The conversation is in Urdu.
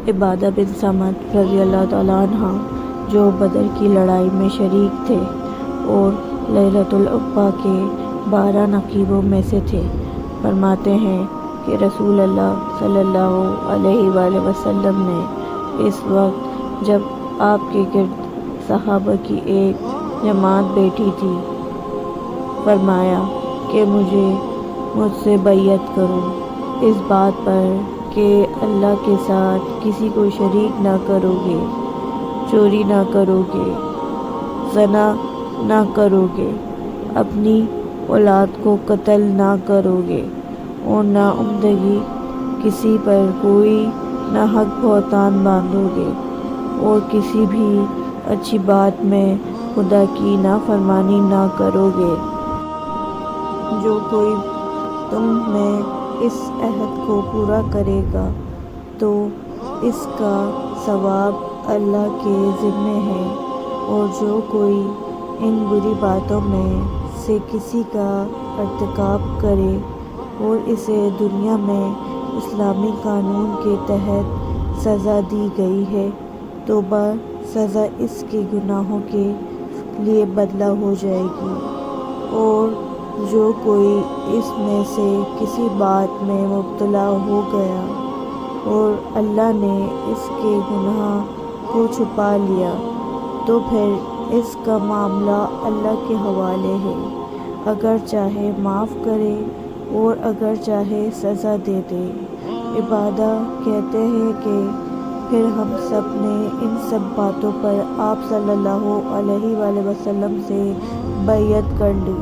عبادہ بن صامت رضی اللہ تعالیٰ عنہ جو بدر کی لڑائی میں شریک تھے اور لیلۃ العقبہ کے 12 نقیبوں میں سے تھے، فرماتے ہیں کہ رسول اللہ صلی اللہ علیہ وآلہ وسلم نے اس وقت جب آپ کے گرد صحابہ کی ایک جماعت بیٹھی تھی، فرمایا کہ مجھ سے بیعت کرو اس بات پر کہ اللہ کے ساتھ کسی کو شریک نہ کرو گے، چوری نہ کرو گے، زنا نہ کرو گے، اپنی اولاد کو قتل نہ کرو گے اور ناعمدگی کسی پر کوئی ناحق بہتان باندھو گے اور کسی بھی اچھی بات میں خدا کی نافرمانی نہ کرو گے۔ جو کوئی تم میں اس عہد کو پورا کرے گا تو اس کا ثواب اللہ کے ذمہ ہے، اور جو کوئی ان بری باتوں میں سے کسی کا ارتکاب کرے اور اسے دنیا میں اسلامی قانون کے تحت سزا دی گئی ہے تو سزا اس کے گناہوں کے لیے بدلہ ہو جائے گی، اور جو کوئی اس میں سے کسی بات میں مبتلا ہو گیا اور اللہ نے اس کے گناہ کو چھپا لیا تو پھر اس کا معاملہ اللہ کے حوالے ہے، اگر چاہے معاف کرے اور اگر چاہے سزا دے دے۔ عبادہ کہتے ہیں کہ پھر ہم سب نے ان سب باتوں پر آپ صلی اللہ علیہ وآلہ وسلم سے بیعت کر لی۔